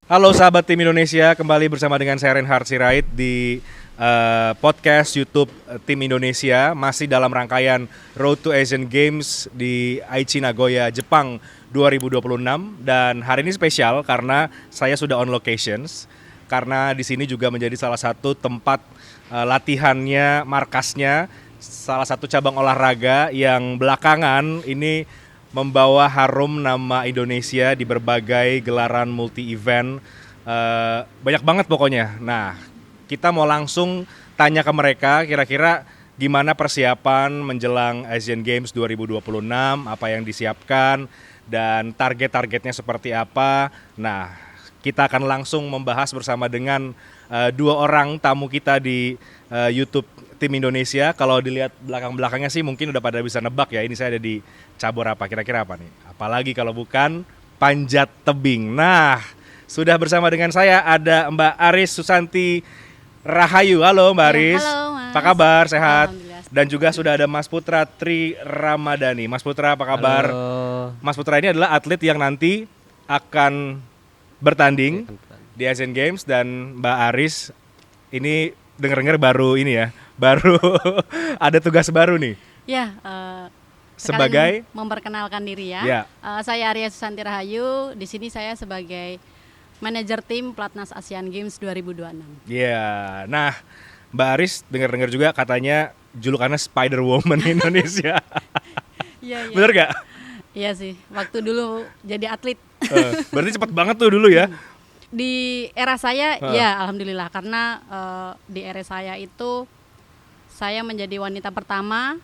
Halo sahabat tim Indonesia, kembali bersama dengan saya Reinhard Sirait di podcast YouTube tim Indonesia. Masih dalam rangkaian Road to Asian Games di Aichi Nagoya, Jepang 2026. Dan hari ini spesial karena saya sudah on locations. Karena di sini juga menjadi salah satu tempat latihannya, markasnya, salah satu cabang olahraga yang belakangan ini membawa harum nama Indonesia di berbagai gelaran multi-event, banyak banget pokoknya. Nah, kita mau langsung tanya ke mereka kira-kira gimana persiapan menjelang Asian Games 2026, apa yang disiapkan, dan target-targetnya seperti apa. Nah, kita akan langsung membahas bersama dengan dua orang tamu kita di YouTube tim Indonesia. Kalau dilihat belakang-belakangnya sih mungkin udah pada bisa nebak ya, ini saya ada di cabur apa, kira-kira apa nih? Apalagi kalau bukan panjat tebing. Nah, sudah bersama dengan saya ada Mbak Aris Susanti Rahayu. Halo Mbak Aris. Halo Mas. Apa kabar? Sehat? Alhamdulillah. Dan juga sudah ada Mas Putra Tri Ramadhani. Mas Putra, apa kabar? Halo. Mas Putra ini adalah atlet yang nanti akan bertanding di Asian Games, dan Mbak Aris ini dengar-dengar baru ini ya, baru ada tugas baru nih. Ya, Sebagai memperkenalkan diri ya. Ya. Saya Arya Susanti Rahayu. Di sini saya sebagai manajer tim Platnas Asian Games 2026. Ya, nah Mbak Aris dengar-dengar juga katanya julukannya Spider Woman Indonesia. Iya, iya. Bener gak? Iya sih. Waktu dulu jadi atlet. Berarti cepet banget tuh dulu ya. Di era saya, ya alhamdulillah, karena di era saya itu saya menjadi wanita pertama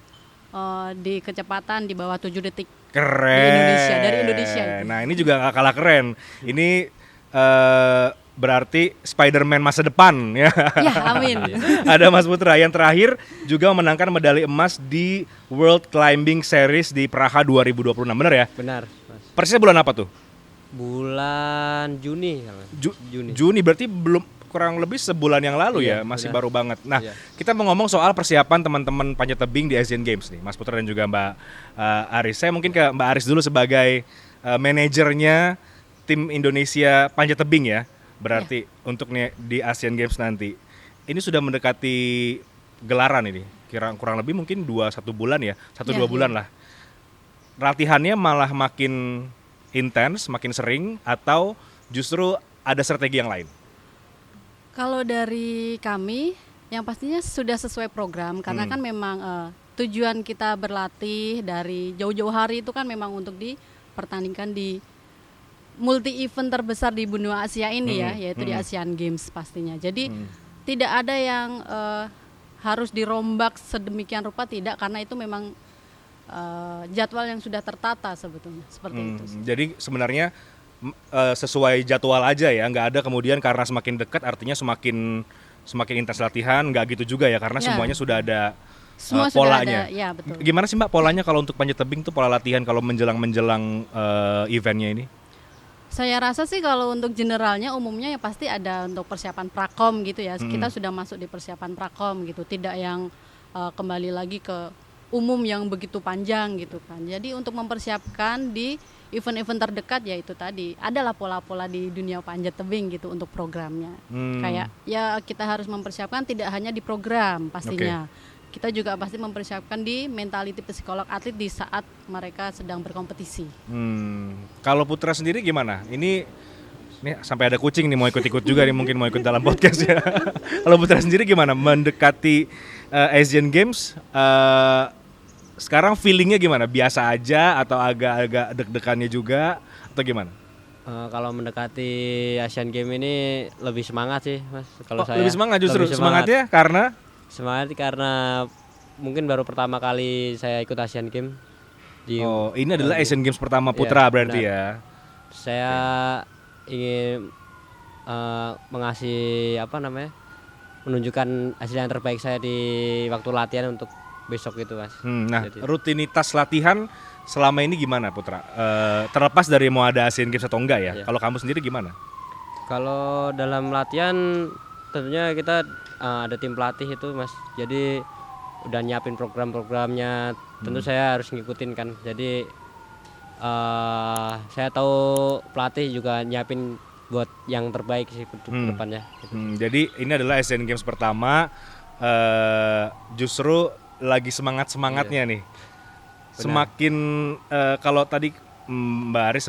di kecepatan di bawah 7 detik. Keren. Di Indonesia, dari Indonesia itu. Nah ini juga gak kalah keren. Ini berarti Spider-Man masa depan ya. Ya, amin. Ada Mas Putra yang terakhir juga memenangkan medali emas di World Climbing Series di Praha 2026. Benar ya? Benar, Mas. Persisnya bulan apa tuh? Bulan Juni. Juni berarti belum, kurang lebih sebulan yang lalu Iya, ya, masih benar. baru banget. Nah, Iya. kita mau ngomong soal persiapan teman-teman panjat tebing di Asian Games nih, Mas Putra dan juga Mbak Aris. Saya mungkin ke Mbak Aris dulu sebagai manajernya tim Indonesia panjat tebing ya. Berarti untuk di Asian Games nanti. Ini sudah mendekati gelaran ini. Kurang lebih mungkin 2-1 bulan ya, 1-2 Iya, bulan iya. lah. Latihannya malah makin intens, makin sering, atau justru ada strategi yang lain? Kalau dari kami, yang pastinya sudah sesuai program, karena kan memang tujuan kita berlatih dari jauh-jauh hari itu kan memang untuk dipertandingkan di multi event terbesar di benua Asia ini ya, yaitu di Asian Games pastinya. Jadi tidak ada yang harus dirombak sedemikian rupa, tidak, karena itu memang jadwal yang sudah tertata sebetulnya, seperti itu sih. Jadi sebenarnya sesuai jadwal aja ya, nggak ada kemudian karena semakin dekat artinya semakin intens latihan, nggak gitu juga ya, karena Ya. semuanya sudah ada Semua polanya. sudah ada, ya betul. Gimana sih Mbak polanya kalau untuk panjat tebing tuh, pola latihan kalau menjelang eventnya ini? Saya rasa sih kalau untuk generalnya umumnya ya pasti ada untuk persiapan prakom gitu ya. Kita sudah masuk di persiapan prakom gitu, tidak yang kembali lagi ke umum yang begitu panjang gitu kan. Jadi untuk mempersiapkan di event-event terdekat ya itu tadi, adalah pola-pola di dunia panjat tebing gitu untuk programnya. Kayak ya kita harus mempersiapkan tidak hanya di program pastinya. Kita juga pasti mempersiapkan di mentality psikolog atlet di saat mereka sedang berkompetisi. Kalau Putra sendiri gimana? Ini sampai ada kucing nih mau ikut-ikut juga nih, mungkin mau ikut dalam podcast ya. Kalau Putra sendiri gimana mendekati Asian Games? Sekarang feelingnya gimana? Biasa aja atau agak-agak deg-degannya juga atau gimana? Kalau mendekati Asian Games ini lebih semangat sih, Mas. Kalau saya Lebih semangat justru. lebih semangat. Semangatnya karena mungkin baru pertama kali saya ikut Asian Games. ini adalah Asian Games pertama Putra Iya, berarti benar. ya. Saya ingin mengasih menunjukkan hasil yang terbaik saya di waktu latihan untuk besok itu, Mas. Nah, Jadi- rutinitas latihan selama ini gimana Putra? Terlepas dari mau ada Asian Games atau enggak ya. Iya. Kalau kamu sendiri gimana? Kalau dalam latihan tentunya kita ada tim pelatih itu, Mas. Jadi udah nyiapin program-programnya. Tentu saya harus ngikutin kan. Jadi saya tahu pelatih juga nyiapin buat yang terbaik sih ke depannya. Jadi ini adalah Asian Games pertama, justru lagi semangatnya nih. Benar. Semakin kalau tadi Mbak Aris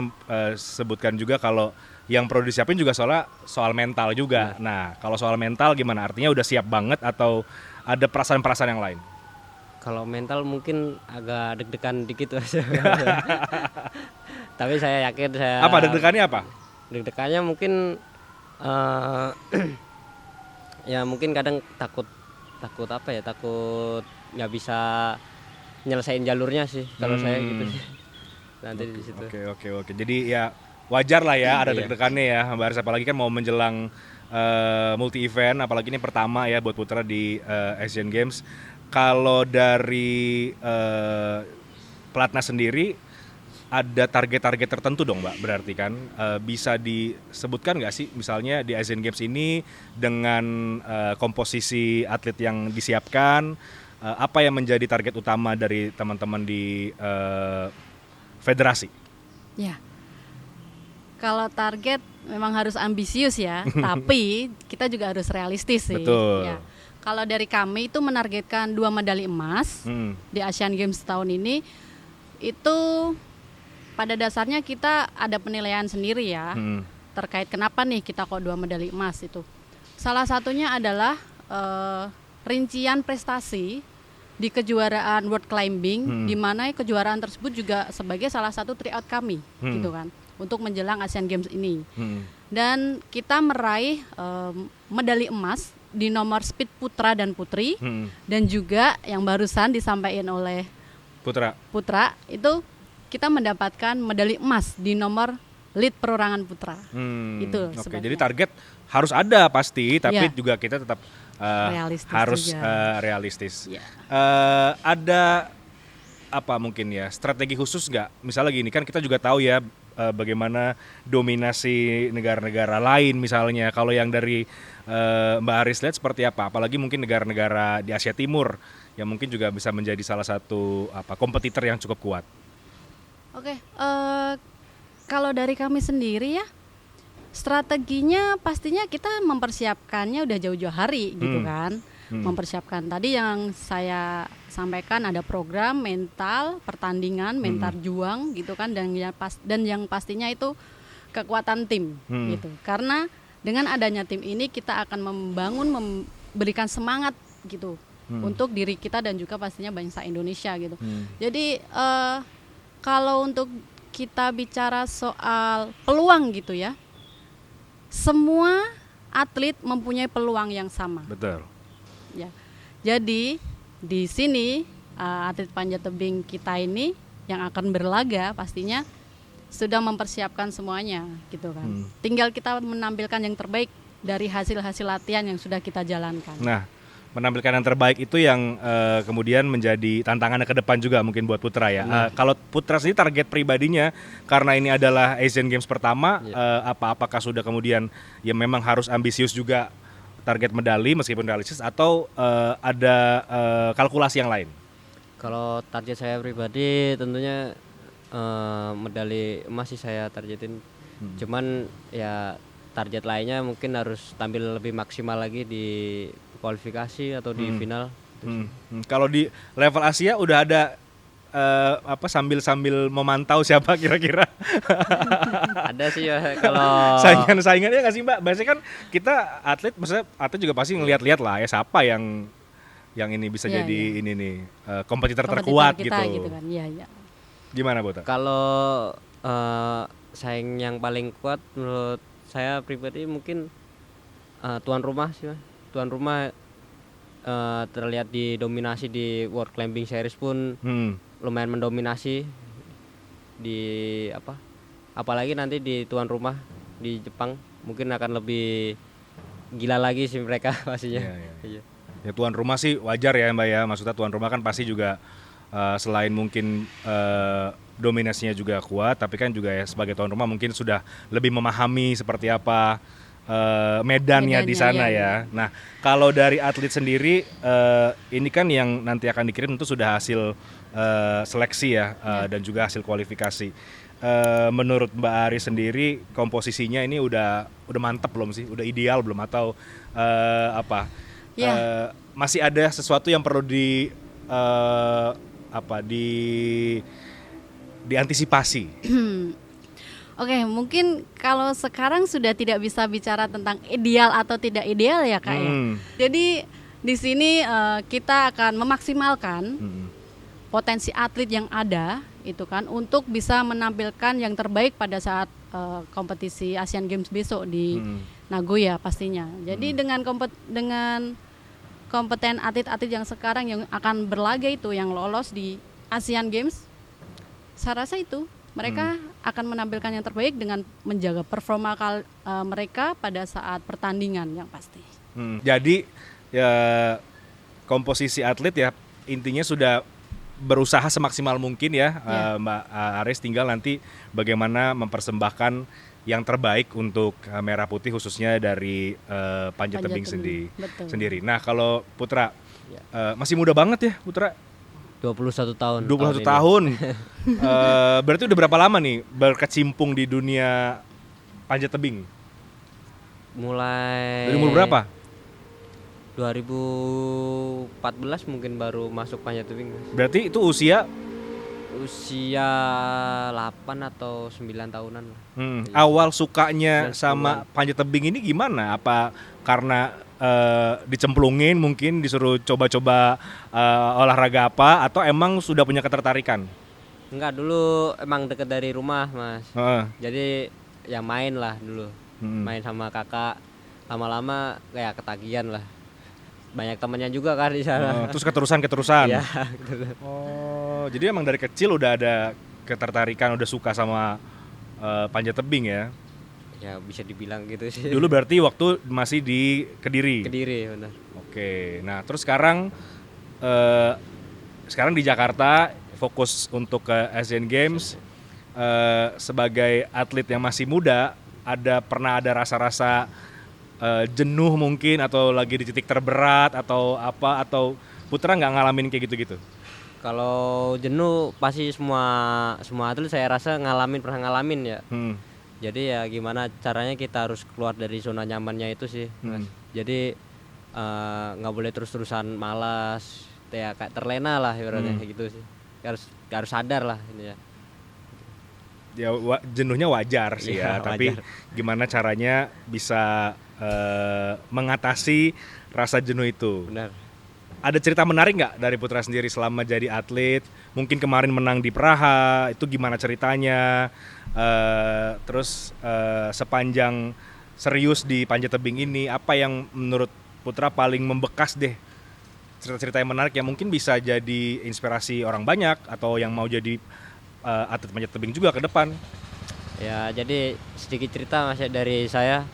sebutkan juga kalau yang perlu disiapin juga soal mental juga. Nah, kalau soal mental gimana? Artinya udah siap banget atau ada perasaan-perasaan yang lain? Kalau mental mungkin agak deg-degan dikit aja. Tapi saya yakin Apa deg-degannya apa? Deg-degannya mungkin ya mungkin kadang takut apa ya, takut nggak bisa nyelesain jalurnya sih kalau saya gitu sih. Nanti di situ. Oke. Jadi ya wajar lah ya ada Iya. deg-degannya ya Mbak Aris, apalagi kan mau menjelang multi event, apalagi ini pertama ya buat putra di Asian Games. Kalau dari pelatnas sendiri ada target-target tertentu dong Mbak, berarti kan bisa disebutkan nggak sih misalnya di Asian Games ini dengan komposisi atlet yang disiapkan, apa yang menjadi target utama dari teman-teman di federasi? Ya. Kalau target memang harus ambisius ya, tapi kita juga harus realistis sih. Betul. Ya. Kalau dari kami itu menargetkan 2 medali emas di Asian Games tahun ini. Itu pada dasarnya kita ada penilaian sendiri ya, terkait kenapa nih kita kok 2 medali emas itu. Salah satunya adalah rincian prestasi di kejuaraan World Climbing, di mana kejuaraan tersebut juga sebagai salah satu tryout kami, gitu kan, untuk menjelang Asian Games ini. Dan kita meraih medali emas di nomor speed putra dan putri, dan juga yang barusan disampaikan oleh putra itu kita mendapatkan medali emas di nomor lead perorangan putra. Itu Oke, jadi target harus ada pasti, tapi Ya. juga kita tetap Realistis harus juga. realistis. Ya. Ada apa mungkin ya strategi khusus nggak? Misalnya gini kan kita juga tahu ya bagaimana dominasi negara-negara lain misalnya. Kalau yang dari Mbak Aris lihat seperti apa? Apalagi mungkin negara-negara di Asia Timur yang mungkin juga bisa menjadi salah satu kompetitor yang cukup kuat. Oke, kalau dari kami sendiri ya, strateginya pastinya kita mempersiapkannya udah jauh-jauh hari gitu kan. Mempersiapkan tadi yang saya sampaikan, ada program mental pertandingan, mental juang gitu kan, dan yang pastinya itu kekuatan tim gitu. Karena dengan adanya tim ini kita akan memberikan semangat gitu untuk diri kita dan juga pastinya bangsa Indonesia gitu. Jadi kalau untuk kita bicara soal peluang gitu ya, semua atlet mempunyai peluang yang sama. Betul. Ya. Jadi di sini atlet panjat tebing kita ini yang akan berlaga pastinya sudah mempersiapkan semuanya gitu kan. Tinggal kita menampilkan yang terbaik dari hasil-hasil latihan yang sudah kita jalankan. Nah, menampilkan yang terbaik itu yang kemudian menjadi tantangannya ke depan juga mungkin buat Putra ya. Kalau Putra sendiri target pribadinya karena ini adalah Asian Games pertama, apakah sudah kemudian ya memang harus ambisius juga target medali meskipun realistis, atau ada kalkulasi yang lain? Kalau target saya pribadi tentunya medali emas sih saya targetin. Cuman ya target lainnya mungkin harus tampil lebih maksimal lagi di kualifikasi atau di final. Kalau di level Asia udah ada sambil memantau siapa kira-kira Ada sih ya kalau saingannya nggak sih Mbak? Biasanya kan kita maksudnya atlet juga pasti ngelihat-lihat lah ya siapa yang ini bisa Iya, jadi iya. ini nih kompetitor Kompetitor terkuat kita gitu. kan. Iya. Gimana Bota? Kalau saing yang paling kuat menurut saya pribadi mungkin tuan rumah sih, Mas. Tuan rumah terlihat di dominasi di World Climbing Series pun lumayan mendominasi di apalagi nanti di tuan rumah di Jepang mungkin akan lebih gila lagi sih mereka pastinya. Iya. Ya tuan rumah sih wajar ya Mbak ya, maksudnya tuan rumah kan pasti juga selain mungkin dominasinya juga kuat, tapi kan juga ya sebagai tuan rumah mungkin sudah lebih memahami seperti apa medannya di sana ya. Nah, kalau dari atlet sendiri ini kan yang nanti akan dikirim tentu sudah hasil seleksi ya dan juga hasil kualifikasi. menurut Mbak Aris sendiri komposisinya ini udah mantap belum sih? Udah ideal belum atau apa? Ya. Masih ada sesuatu yang perlu diantisipasi? Oke, mungkin kalau sekarang sudah tidak bisa bicara tentang ideal atau tidak ideal ya Kak ya. Jadi di sini kita akan memaksimalkan potensi atlet yang ada itu kan untuk bisa menampilkan yang terbaik pada saat kompetisi Asian Games besok di Nagoya pastinya. Jadi dengan kompeten atlet-atlet yang sekarang yang akan berlaga itu yang lolos di Asian Games, saya rasa itu mereka akan menampilkan yang terbaik dengan menjaga performa mereka pada saat pertandingan yang pasti. Jadi ya komposisi atlet ya intinya sudah berusaha semaksimal mungkin ya, Mbak Aris, tinggal nanti bagaimana mempersembahkan yang terbaik untuk Merah Putih khususnya dari Panjat Tebing sendiri. Nah kalau Putra masih muda banget ya Putra. 21 tahun. 21 tahun. Berarti udah berapa lama nih berkecimpung di dunia panjat tebing? Mulai dari umur berapa? 2014 mungkin baru masuk panjat tebing. Berarti itu usia 8 atau 9 tahunan. Awal sukanya sama panjat tebing ini gimana? Apa karena dicemplungin, mungkin disuruh coba-coba olahraga apa, atau emang sudah punya ketertarikan? Enggak, dulu emang deket dari rumah Mas. Jadi ya main lah dulu, main sama kakak. Lama-lama kayak ketagihan lah. Banyak temannya juga kan di sana. Terus keterusan. Iya. Oh, jadi emang dari kecil udah ada ketertarikan, udah suka sama panjat tebing ya? Ya bisa dibilang gitu sih. Dulu berarti waktu masih di Kediri. Kediri, benar. Oke, nah terus sekarang di Jakarta fokus untuk ke Asian Games. Sebagai atlet yang masih muda, pernah ada rasa-rasa jenuh mungkin, atau lagi di titik terberat atau apa, atau Putra nggak ngalamin kayak gitu-gitu? Kalau jenuh pasti semua atlet saya rasa pernah ngalamin ya. Jadi ya gimana caranya kita harus keluar dari zona nyamannya itu sih, Mas. Jadi nggak boleh terus-terusan malas, kayak terlena lah ibaratnya gitu sih. Harus sadar lah ini ya. Ya jenuhnya wajar sih ya, tapi gimana caranya bisa mengatasi rasa jenuh itu? Benar. Ada cerita menarik nggak dari Putra sendiri selama jadi atlet? Mungkin kemarin menang di Praha, itu gimana ceritanya? Terus sepanjang serius di panjat tebing ini, apa yang menurut Putra paling membekas deh? Cerita-cerita yang menarik yang mungkin bisa jadi inspirasi orang banyak atau yang mau jadi atlet panjat tebing juga ke depan. Ya, jadi sedikit cerita Mas dari saya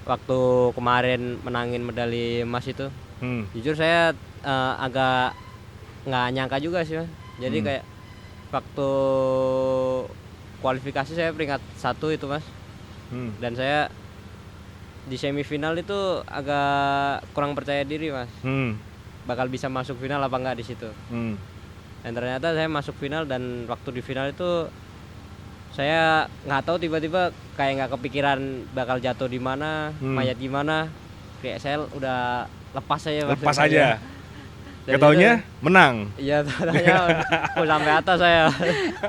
waktu kemarin menangin medali emas itu. Jujur saya agak nggak nyangka juga sih Mas. Jadi kayak waktu kualifikasi saya peringkat 1 itu Mas. Dan saya di semifinal itu agak kurang percaya diri Mas. Bakal bisa masuk final apa enggak di situ. Dan ternyata saya masuk final, dan waktu di final itu saya nggak tahu, tiba-tiba kayak nggak kepikiran bakal jatuh di mana, mayat gimana. Kayak saya udah lepas aja. Ketaunya menang. Iya, tanya sampai atas saya.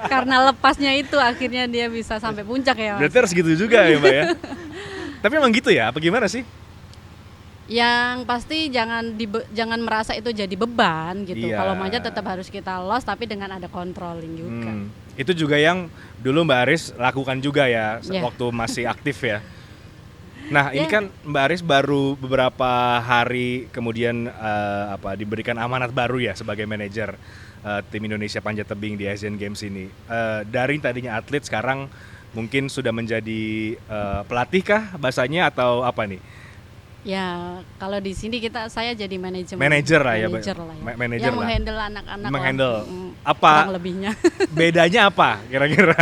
Karena lepasnya itu akhirnya dia bisa sampai puncak ya Mas. Berarti harus gitu juga ya Mbak ya. Tapi emang gitu ya, apa gimana sih? Yang pasti jangan merasa itu jadi beban gitu. Iya. Kalau manjat tetap harus kita loss, tapi dengan ada controlling juga. Itu juga yang dulu Mbak Aris lakukan juga ya, waktu masih aktif ya. Nah ini kan Mbak Aris baru beberapa hari kemudian diberikan amanat baru ya sebagai manajer tim Indonesia Panjat Tebing di Asian Games ini. Dari tadinya atlet sekarang mungkin sudah menjadi pelatih kah bahasanya, atau apa nih? Ya, kalau di sini saya jadi manajer lah ya. Manajer yang lah. menghandle anak-anak. Menghandle. Apa? Lebihnya. Bedanya apa kira-kira?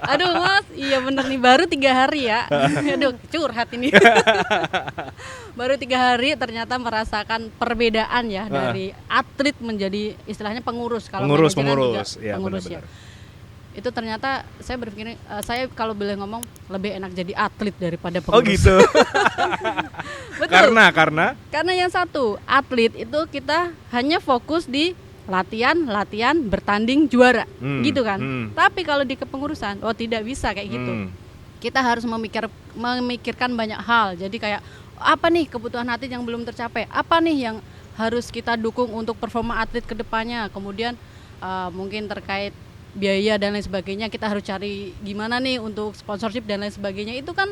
Aduh Mas, iya bener nih, baru 3 hari ya. Aduh, curhat ini. Baru 3 hari ternyata merasakan perbedaan ya dari atlet menjadi istilahnya pengurus. Kalau pengurus ya, ya, pengurus ya. itu ternyata saya berpikir saya kalau boleh ngomong lebih enak jadi atlet daripada Oh pengurus. gitu. Betul. Karena Yang satu, atlet itu kita hanya fokus di latihan, bertanding, juara, gitu kan. Tapi kalau di kepengurusan, tidak bisa kayak gitu. Kita harus memikirkan banyak hal. Jadi kayak apa nih kebutuhan atlet yang belum tercapai? Apa nih yang harus kita dukung untuk performa atlet ke depannya? Kemudian mungkin terkait biaya dan lain sebagainya, kita harus cari gimana nih untuk sponsorship dan lain sebagainya. Itu kan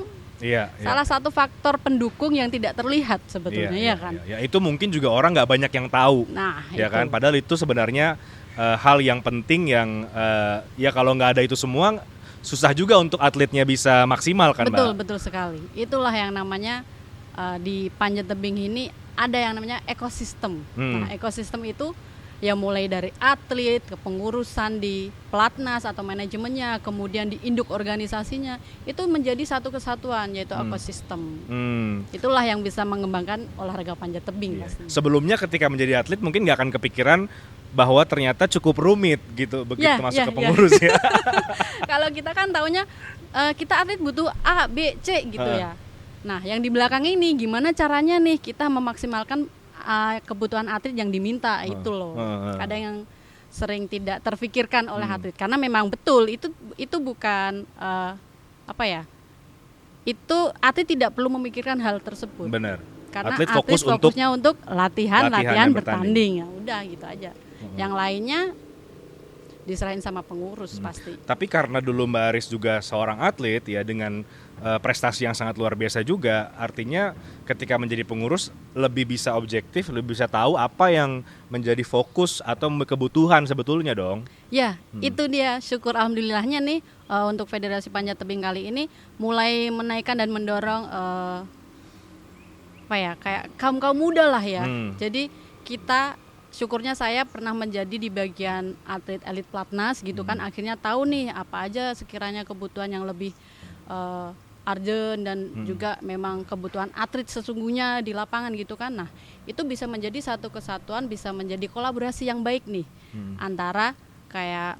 salah satu faktor pendukung yang tidak terlihat sebetulnya, ya kan. Ya, itu mungkin juga orang nggak banyak yang tahu, ya kan. Padahal itu sebenarnya hal yang penting yang ya kalau nggak ada itu semua susah juga untuk atletnya bisa maksimal kan, Mbak. Betul sekali. Itulah yang namanya di Panjat Tebing ini ada yang namanya ekosistem. Nah, ekosistem itu ya mulai dari atlet, kepengurusan di pelatnas atau manajemennya, kemudian di induk organisasinya, itu menjadi satu kesatuan, yaitu ekosistem. Itulah yang bisa mengembangkan olahraga panjat tebing. Sebelumnya ketika menjadi atlet mungkin nggak akan kepikiran bahwa ternyata cukup rumit gitu begitu masuk ke pengurus ya. Kalau kita kan taunya kita atlet butuh A, B, C gitu ya. Nah, yang di belakang ini gimana caranya nih kita memaksimalkan kebutuhan atlet yang diminta itu loh. Kadang yang sering tidak terfikirkan oleh atlet, karena memang betul itu bukan itu atlet tidak perlu memikirkan hal tersebut. Benar. Karena atlet fokusnya untuk latihan bertanding. Ya udah gitu aja. Yang lainnya diserahin sama pengurus pasti. Tapi karena dulu Mbak Aris juga seorang atlet ya dengan prestasi yang sangat luar biasa juga, artinya ketika menjadi pengurus lebih bisa objektif, lebih bisa tahu apa yang menjadi fokus atau kebutuhan sebetulnya dong. Ya, itu dia syukur alhamdulillahnya nih untuk Federasi Panjat Tebing kali ini mulai menaikkan dan mendorong kayak kaum muda lah ya. Jadi kita syukurnya saya pernah menjadi di bagian atlet elit pelatnas gitu kan, akhirnya tahu nih apa aja sekiranya kebutuhan yang lebih urgent dan juga memang kebutuhan atlet sesungguhnya di lapangan gitu kan. Nah, itu bisa menjadi satu kesatuan, bisa menjadi kolaborasi yang baik nih antara kayak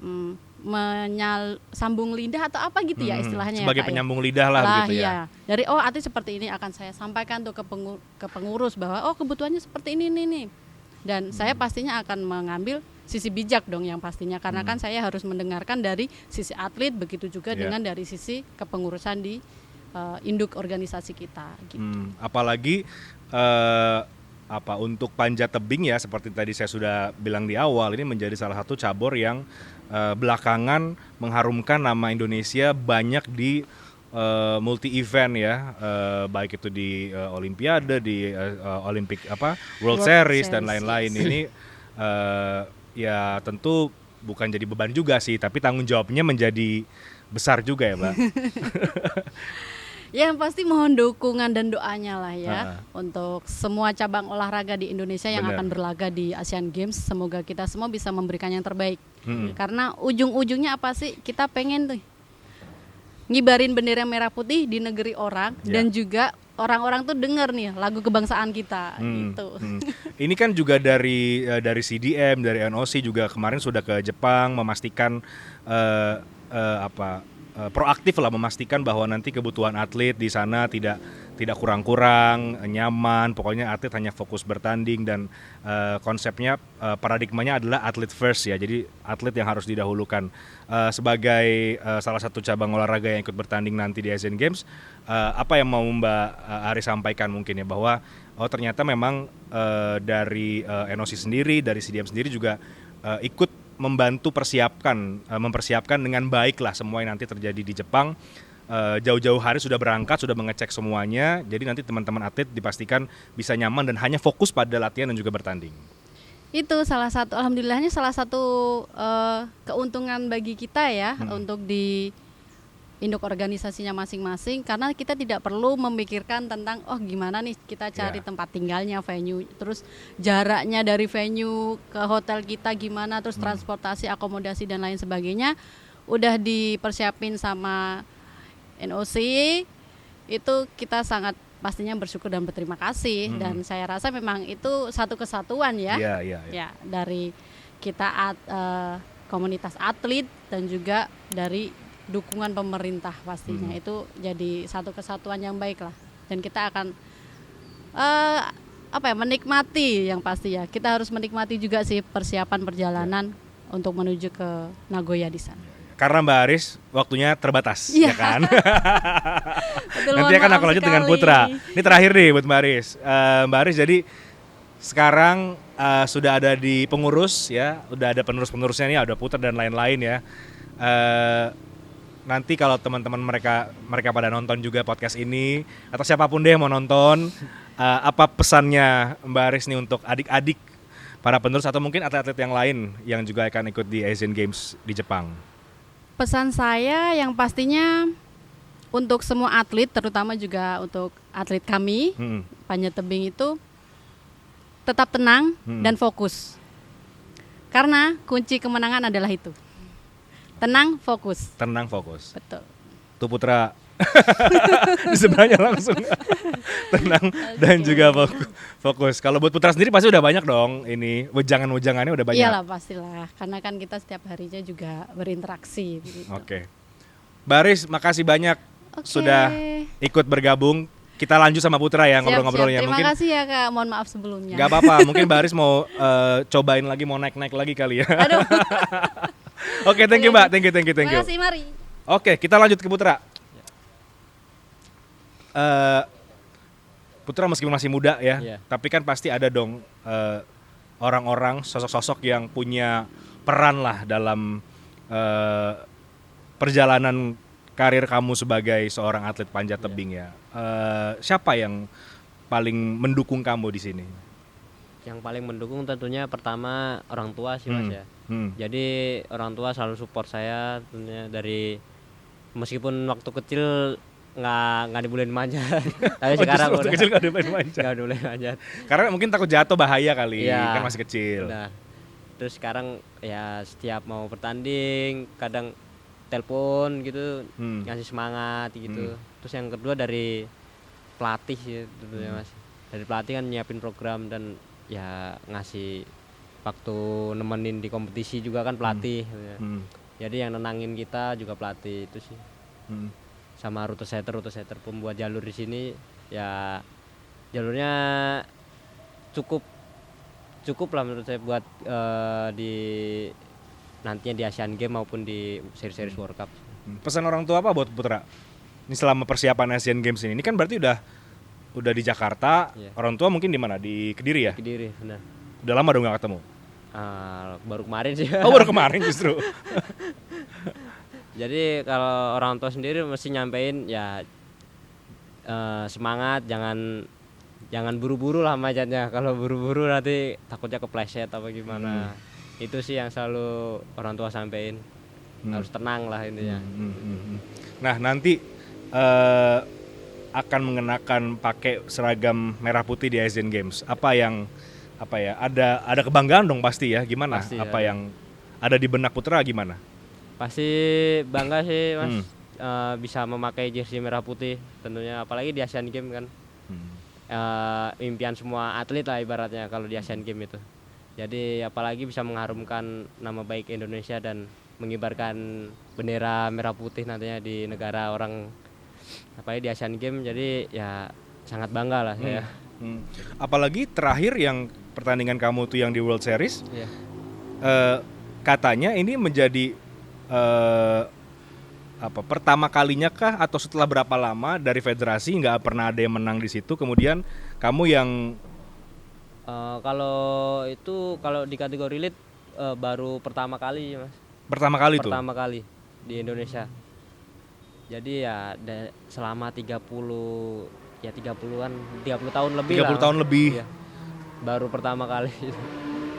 sambung lidah atau apa gitu ya istilahnya. Sebagai penyambung lidah lah begitu ya. Dari atlet seperti ini akan saya sampaikan tuh ke pengurus bahwa kebutuhannya seperti ini nih. Dan saya pastinya akan mengambil sisi bijak dong yang pastinya, karena kan saya harus mendengarkan dari sisi atlet, begitu juga dengan dari sisi kepengurusan di induk organisasi kita gitu. Apalagi untuk panjat tebing ya, seperti tadi saya sudah bilang di awal, ini menjadi salah satu cabur yang belakangan mengharumkan nama Indonesia banyak di multi event ya, baik itu di Olimpiade, di World Series dan lain-lain. Ini ya tentu bukan jadi beban juga sih, tapi tanggung jawabnya menjadi besar juga ya, Mbak. Ya pasti mohon dukungan dan doanya lah ya untuk semua cabang olahraga di Indonesia yang akan berlaga di Asian Games. Semoga kita semua bisa memberikan yang terbaik. Karena ujung-ujungnya apa sih? Kita pengen tuh ngibarin bendera merah putih di negeri orang dan juga orang-orang tuh dengar nih lagu kebangsaan kita gitu. Ini kan juga dari CDM, dari NOC juga kemarin sudah ke Jepang memastikan proaktif lah, memastikan bahwa nanti kebutuhan atlet di sana tidak kurang-kurang, nyaman, pokoknya atlet hanya fokus bertanding dan konsepnya paradigmanya adalah atlet first ya. Jadi atlet yang harus didahulukan. Sebagai salah satu cabang olahraga yang ikut bertanding nanti di Asian Games, apa yang mau Mbak Aris sampaikan mungkin ya, bahwa ternyata memang dari NOC sendiri, dari CDM sendiri juga ikut membantu mempersiapkan dengan baik lah semua yang nanti terjadi di Jepang. Jauh-jauh hari sudah berangkat, sudah mengecek semuanya, jadi nanti teman-teman atlet dipastikan bisa nyaman dan hanya fokus pada latihan dan juga bertanding. Itu alhamdulillahnya salah satu keuntungan bagi kita ya untuk di induk organisasinya masing-masing, karena kita tidak perlu memikirkan tentang gimana nih kita cari tempat tinggalnya, venue, terus jaraknya dari venue ke hotel kita gimana, terus transportasi, akomodasi dan lain sebagainya udah dipersiapin sama NOC. Itu kita sangat pastinya bersyukur dan berterima kasih dan saya rasa memang itu satu kesatuan ya. Ya dari kita komunitas atlet dan juga dari dukungan pemerintah pastinya. Itu jadi satu kesatuan yang baik lah, dan kita akan menikmati yang pasti ya. Kita harus menikmati juga sih persiapan perjalanan untuk menuju ke Nagoya di sana. Karena Mbak Aris waktunya terbatas, Iya. ya kan? Betul, Nanti mohon akan maaf aku lanjut dengan sekali. Putra. Ini terakhir nih buat Mbak Aris. Mbak Aris jadi sekarang sudah ada di pengurus ya, udah ada penerus-penerusnya nih, ada Putra dan lain-lain ya. Nanti kalau teman-teman mereka pada nonton juga podcast ini atau siapapun deh yang mau nonton, apa pesannya Mbak Aris nih untuk adik-adik para penerus atau mungkin atlet-atlet yang lain yang juga akan ikut di Asian Games di Jepang? Pesan saya yang pastinya untuk semua atlet, terutama juga untuk atlet kami, panjat tebing itu tetap tenang dan fokus. Karena kunci kemenangan adalah itu. Tenang, fokus. Tenang, fokus. Betul. Tuh Putra di sebelahnya langsung tenang dan juga fokus. Kalau buat Putra sendiri pasti udah banyak dong ini wejangan-wejangannya udah banyak. Iyalah pastilah, karena kan kita setiap harinya juga berinteraksi. Begitu. Oke. Baris, makasih banyak Oke. sudah ikut bergabung. Kita lanjut sama Putra ya ngobrol-ngobrolnya. Terima Mungkin kasih ya Kak, mohon maaf sebelumnya. nggak apa-apa. Mungkin Baris mau cobain lagi, mau naik-naik lagi kali ya. Aduh. Oke, thank you Mbak. Thank you. Terima kasih, mari. Oke, kita lanjut ke Putra. Putra meskipun masih muda ya, Iya. tapi kan pasti ada dong orang-orang, sosok-sosok yang punya peran lah dalam perjalanan karir kamu sebagai seorang atlet panjat tebing ya. Siapa yang paling mendukung kamu di sini? Yang paling mendukung tentunya pertama orang tua sih Mas ya. Jadi orang tua selalu support saya tentunya dari meskipun waktu kecil nggak dibolehin manjat. Tapi sekarang waktu udah kecil nggak dibolehin manjat. nggak dibolehin manjat. Karena mungkin takut jatuh, bahaya kali, Iya. kan masih kecil. Nah, terus sekarang ya setiap mau bertanding kadang telepon gitu ngasih semangat gitu. Terus yang kedua dari pelatih sih tentunya Mas. Dari pelatih kan nyiapin program dan ya ngasih waktu nemenin di kompetisi juga kan pelatih. Ya. Jadi yang nenangin kita juga pelatih itu sih. Sama rute setter pembuat jalur di sini ya jalurnya cukup lah menurut saya buat di nantinya di Asian Games maupun di seri-seri World Cup. Pesan orang tua apa buat Putra? Ini selama persiapan Asian Games ini kan berarti udah di Jakarta. Iya. Orang tua mungkin di mana? Di Kediri ya? Kediri benar. Udah lama dong nggak ketemu. Baru kemarin sih. Oh, baru kemarin justru. Jadi kalau orang tua sendiri mesti nyampein ya semangat, jangan buru-buru lah manjatnya. Kalau buru-buru nanti takutnya kepleset apa gimana. Itu sih yang selalu orang tua sampein. Harus tenang lah intinya. Nah, nanti akan mengenakan pakai seragam merah putih di Asian Games. Ada kebanggaan dong pasti ya. Gimana? Pasti, apa ya. yang ada di benak Putra gimana? Pasti bangga sih Mas bisa memakai jersey merah putih tentunya, apalagi di Asian Games kan. Impian semua atlet lah ibaratnya kalau di Asian Games itu. Jadi apalagi bisa mengharumkan nama baik Indonesia dan mengibarkan bendera merah putih nantinya di negara orang, apalagi di Asian Games. Jadi ya sangat bangga lah saya. Apalagi terakhir yang pertandingan kamu tuh yang di World Series. Iya. Katanya ini menjadi pertama kalinya kah atau setelah berapa lama dari federasi nggak pernah ada yang menang di situ, kemudian kamu yang Kalau di kategori lead baru pertama kali Mas. pertama kali Pertama kali di Indonesia. Jadi ya selama 30 tahun lebih 30 lah. tahun lebih. Iya. Baru pertama kali.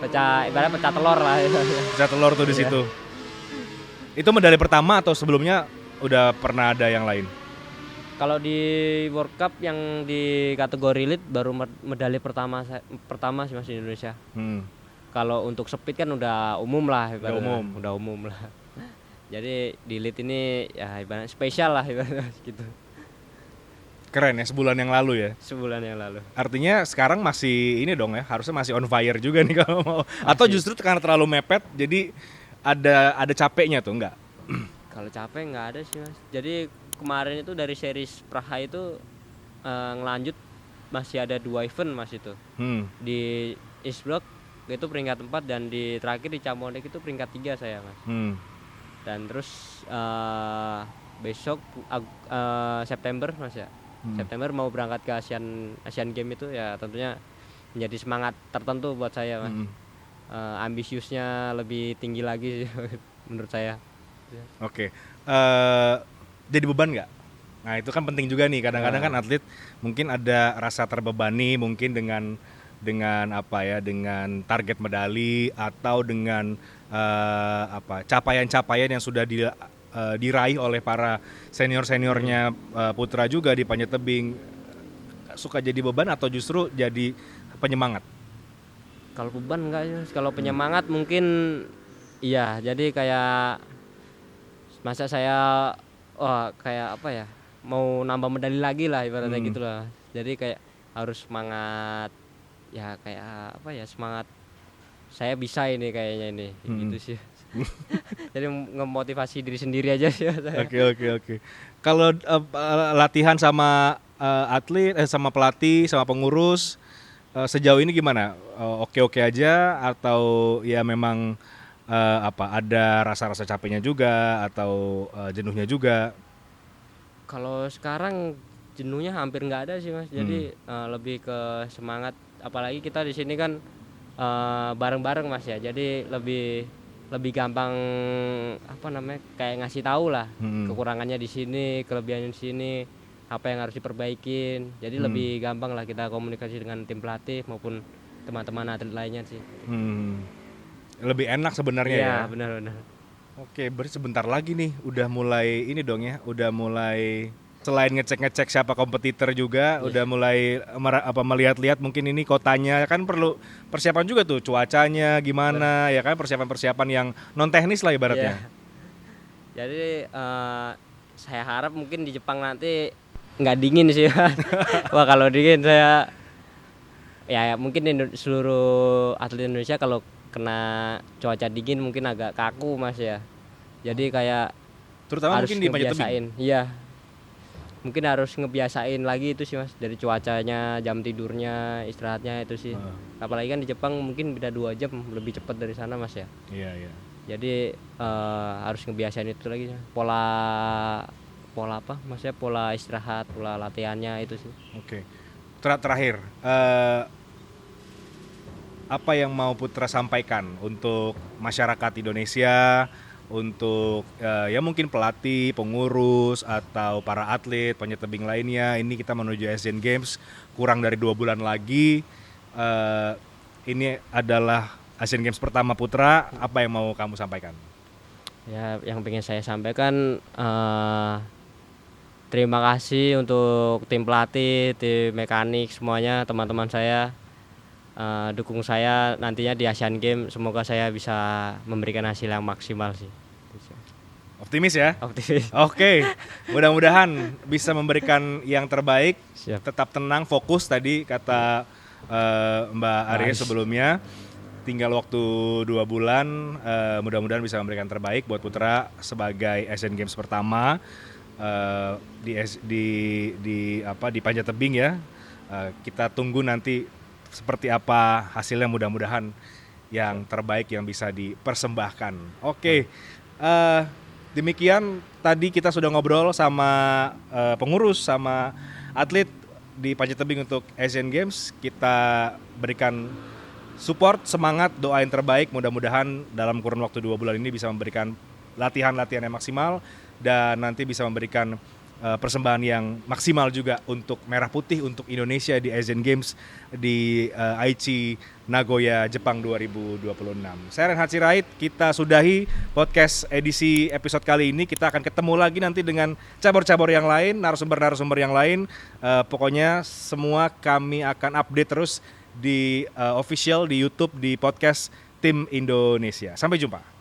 Ibaratnya pecah telur lah. Bisa telur tuh di Iya. situ. Itu medali pertama atau sebelumnya udah pernah ada yang lain? Kalau di World Cup yang di kategori lead baru medali pertama sih Mas di Indonesia. Kalau untuk speed kan udah umum lah ibaratnya. Udah umum lah. Jadi di lead ini ya ibaratnya spesial lah ibaratnya gitu. Keren ya, sebulan yang lalu ya. Sebulan yang lalu. Artinya sekarang masih ini dong ya, harusnya masih on fire juga nih kalau mau. Atau justru karena terlalu mepet jadi ada capeknya tuh enggak? Kalau capek nggak ada sih Mas. Jadi kemarin itu dari series Praha itu ngelanjut masih ada 2 event Mas itu. Di East Block itu peringkat 4 dan di terakhir di Chamonix itu peringkat 3 saya Mas. Dan terus besok September Mas ya. September mau berangkat ke Asian Games itu ya tentunya menjadi semangat tertentu buat saya Mas. Ambisiusnya lebih tinggi lagi sih, menurut saya. Oke. Jadi beban nggak? Nah itu kan penting juga nih. Kadang-kadang kan atlet mungkin ada rasa terbebani mungkin dengan apa ya, dengan target medali atau dengan capaian-capaian yang sudah diraih oleh para seniornya putra juga di panjat tebing. Suka jadi beban atau justru jadi penyemangat? Kalau beban enggak sih. Kalau penyemangat mungkin iya. Jadi kayak masa saya kayak apa ya, mau nambah medali lagi lah ibaratnya gitu lah. Jadi kayak harus semangat ya, kayak apa ya, semangat saya bisa ini kayaknya ini gitu sih. Jadi ngemotivasi diri sendiri aja sih saya. Oke. Kalau latihan sama atlet, sama pelatih, sama pengurus sejauh ini gimana? Oke aja atau ya memang ada rasa-rasa capeknya juga atau jenuhnya juga? Kalau sekarang jenuhnya hampir nggak ada sih Mas. Jadi lebih ke semangat. Apalagi kita di sini kan bareng-bareng Mas ya. Jadi lebih gampang apa namanya, kayak ngasih tahu lah kekurangannya di sini, kelebihannya di sini, apa yang harus diperbaikin. Jadi lebih gampang lah kita komunikasi dengan tim pelatih maupun teman-teman atlet lainnya sih. Lebih enak sebenarnya ya. Iya, benar. Oke, berarti sebentar lagi nih udah mulai ini dong ya, udah mulai selain ngecek siapa kompetitor juga, udah mulai melihat-lihat mungkin ini kotanya kan perlu persiapan juga tuh, cuacanya gimana ya kan, persiapan yang non teknis lah ibaratnya. Jadi saya harap mungkin di Jepang nanti nggak dingin sih. Wah kalau dingin saya ya mungkin seluruh atlet Indonesia kalau kena cuaca dingin mungkin agak kaku Mas ya. Jadi kayak terutama harus mungkin di panjat tebing. Iya. Mungkin harus ngebiasain lagi itu sih Mas, dari cuacanya, jam tidurnya, istirahatnya itu sih. Apalagi kan di Jepang mungkin beda 2 jam lebih cepat dari sana Mas ya. Iya. Jadi harus ngebiasain itu lagi pola apa? Maksudnya pola istirahat, pola latihannya itu sih. Oke. Terakhir, apa yang mau Putra sampaikan untuk masyarakat Indonesia, untuk ya mungkin pelatih, pengurus atau para atlet panjat tebing lainnya? Ini kita menuju Asian Games kurang dari 2 bulan lagi. Ini adalah Asian Games pertama Putra. Apa yang mau kamu sampaikan? Ya, yang pengen saya sampaikan terima kasih untuk tim pelatih, tim mekanik semuanya, teman-teman saya. Dukung saya nantinya di Asian Games, semoga saya bisa memberikan hasil yang maksimal sih. Optimis ya? Optimis. Oke, mudah-mudahan bisa memberikan yang terbaik. Siap. Tetap tenang, fokus tadi kata Mbak Arya sebelumnya. Tinggal waktu 2 bulan, mudah-mudahan bisa memberikan terbaik buat Putra sebagai Asian Games pertama di panjat tebing ya. Kita tunggu nanti seperti apa hasilnya, mudah-mudahan yang terbaik yang bisa dipersembahkan. Oke, demikian tadi kita sudah ngobrol sama pengurus, sama atlet di panjat tebing untuk Asian Games. Kita berikan support, semangat, doa yang terbaik. Mudah-mudahan dalam kurun waktu 2 bulan ini bisa memberikan latihan-latihan yang maksimal dan nanti bisa memberikan persembahan yang maksimal juga untuk Merah Putih, untuk Indonesia di Asian Games di Aichi Nagoya, Jepang 2026. Saya Renhard Sirait, kita sudahi podcast edisi episode kali ini. Kita akan ketemu lagi nanti dengan cabur-cabur yang lain, narasumber-narasumber yang lain. Pokoknya semua kami akan update terus di official, di YouTube, di podcast Tim Indonesia. Sampai jumpa.